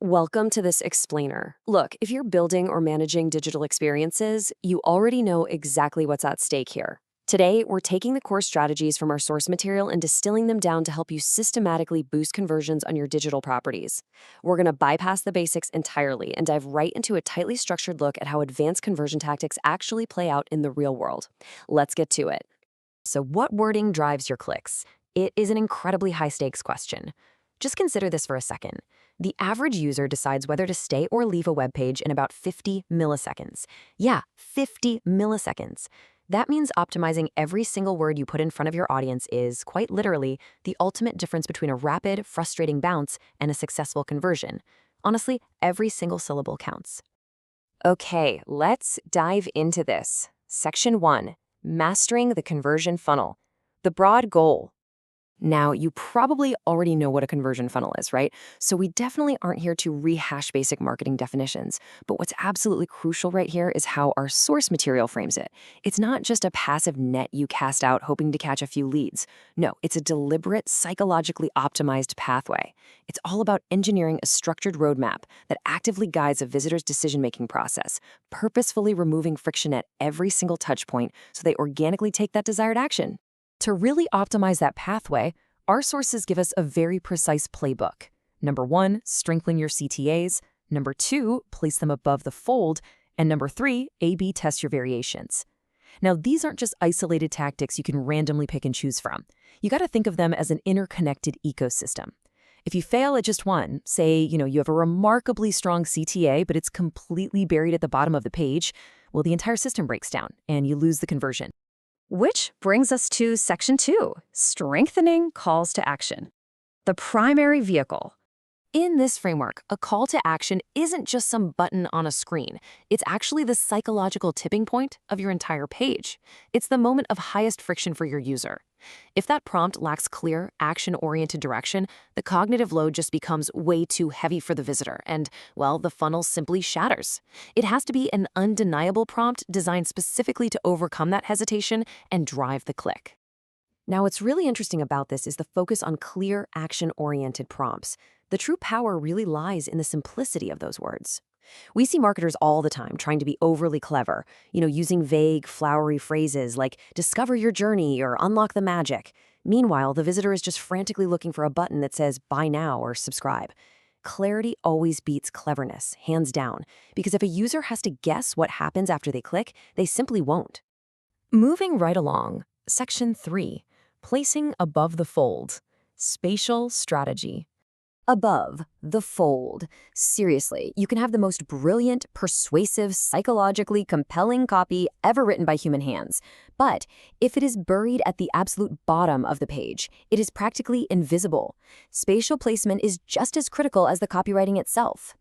Welcome to this explainer. Look, if you're building or managing digital experiences, you already know exactly what's at stake here. Today, we're taking the core strategies from our source material and distilling them down to help you systematically boost conversions on your digital properties. We're going to bypass the basics entirely and dive right into a tightly structured look at how advanced conversion tactics actually play out in the real world. Let's get to it. So, what wording drives your clicks? It is an incredibly high stakes question. Just consider this for a second. The average user decides whether to stay or leave a web page in about 50 milliseconds. Yeah, 50 milliseconds. That means optimizing every single word you put in front of your audience is, quite literally, the ultimate difference between a rapid, frustrating bounce and a successful conversion. Honestly, every single syllable counts. Okay, let's dive into this. Section 1, Mastering the Conversion Funnel. The broad goal. Now, you probably already know what a conversion funnel is, right? So we definitely aren't here to rehash basic marketing definitions. But what's absolutely crucial right here is how our source material frames it. It's not just a passive net you cast out hoping to catch a few leads. No, it's a deliberate, psychologically optimized pathway. It's all about engineering a structured roadmap that actively guides a visitor's decision-making process, purposefully removing friction at every single touch point so they organically take that desired action. To really optimize that pathway, our sources give us a very precise playbook. Number 1, strengthen your CTAs. Number 2, place them above the fold. And number 3, A/B test your variations. Now, these aren't just isolated tactics you can randomly pick and choose from. You got to think of them as an interconnected ecosystem. If you fail at just one, say, you have a remarkably strong CTA, but it's completely buried at the bottom of the page, well, the entire system breaks down and you lose the conversion. Which brings us to Section 2, Strengthening Calls to Action. The primary vehicle. In this framework, a call to action isn't just some button on a screen. It's actually the psychological tipping point of your entire page. It's the moment of highest friction for your user. If that prompt lacks clear, action-oriented direction, the cognitive load just becomes way too heavy for the visitor, and, well, the funnel simply shatters. It has to be an undeniable prompt designed specifically to overcome that hesitation and drive the click. Now, what's really interesting about this is the focus on clear, action-oriented prompts. The true power really lies in the simplicity of those words. We see marketers all the time trying to be overly clever, using vague, flowery phrases like discover your journey or unlock the magic. Meanwhile, the visitor is just frantically looking for a button that says buy now or subscribe. Clarity always beats cleverness, hands down, because if a user has to guess what happens after they click, they simply won't. Moving right along, Section 3, Placing above the fold. Spatial strategy. Above the fold. Seriously, you can have the most brilliant, persuasive, psychologically compelling copy ever written by human hands. But if it is buried at the absolute bottom of the page, it is practically invisible. Spatial placement is just as critical as the copywriting itself.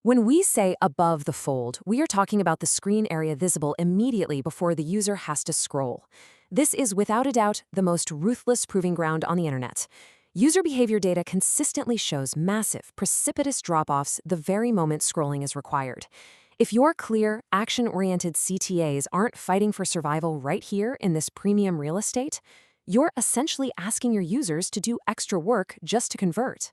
When we say above the fold, we are talking about the screen area visible immediately before the user has to scroll. This is without a doubt the most ruthless proving ground on the internet. User behavior data consistently shows massive, precipitous drop-offs the very moment scrolling is required. If your clear, action-oriented CTAs aren't fighting for survival right here in this premium real estate, you're essentially asking your users to do extra work just to convert.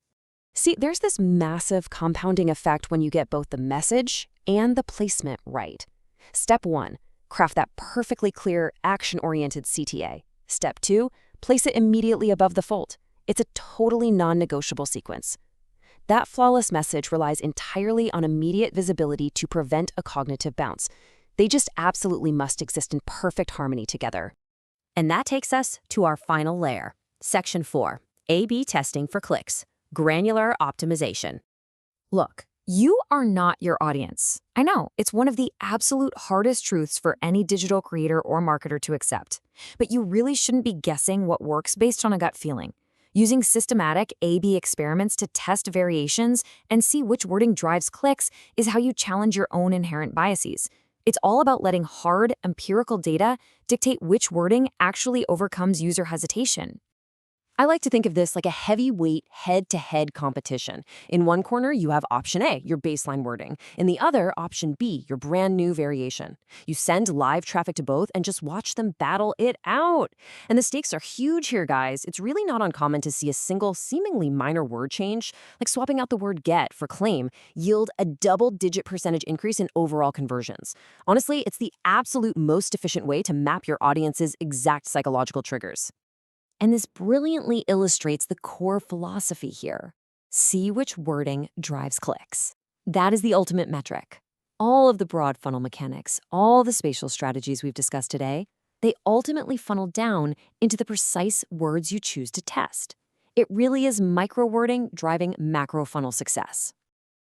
See, there's this massive compounding effect when you get both the message and the placement right. Step 1, craft that perfectly clear, action-oriented CTA. Step 2, place it immediately above the fold. It's a totally non-negotiable sequence. That flawless message relies entirely on immediate visibility to prevent a cognitive bounce. They just absolutely must exist in perfect harmony together. And that takes us to our final layer. Section 4, A/B testing for clicks. Granular optimization. Look, you are not your audience. I know, it's one of the absolute hardest truths for any digital creator or marketer to accept. But you really shouldn't be guessing what works based on a gut feeling. Using systematic A/B experiments to test variations and see which wording drives clicks is how you challenge your own inherent biases. It's all about letting hard, empirical data dictate which wording actually overcomes user hesitation. I like to think of this like a heavyweight head-to-head competition. In one corner, you have option A, your baseline wording. In the other, option B, your brand new variation. You send live traffic to both and just watch them battle it out. And the stakes are huge here, guys. It's really not uncommon to see a single, seemingly minor word change, like swapping out the word get for claim, yield a double-digit percentage increase in overall conversions. Honestly, it's the absolute most efficient way to map your audience's exact psychological triggers. And this brilliantly illustrates the core philosophy here. See which wording drives clicks. That is the ultimate metric. All of the broad funnel mechanics, all the spatial strategies we've discussed today, they ultimately funnel down into the precise words you choose to test. It really is micro wording driving macro funnel success.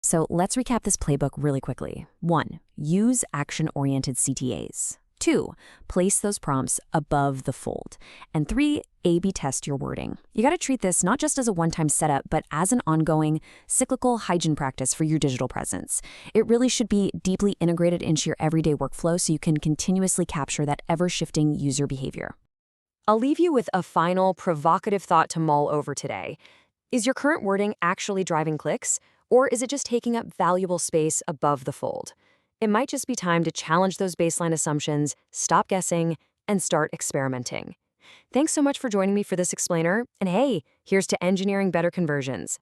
So let's recap this playbook really quickly. 1. Use action-oriented CTAs. 2. Place those prompts above the fold. And 3. A/B test your wording. You got to treat this not just as a one-time setup, but as an ongoing, cyclical hygiene practice for your digital presence. It really should be deeply integrated into your everyday workflow so you can continuously capture that ever-shifting user behavior. I'll leave you with a final, provocative thought to mull over today. Is your current wording actually driving clicks, or is it just taking up valuable space above the fold? It might just be time to challenge those baseline assumptions, stop guessing, and start experimenting. Thanks so much for joining me for this explainer, and hey, here's to engineering better conversions.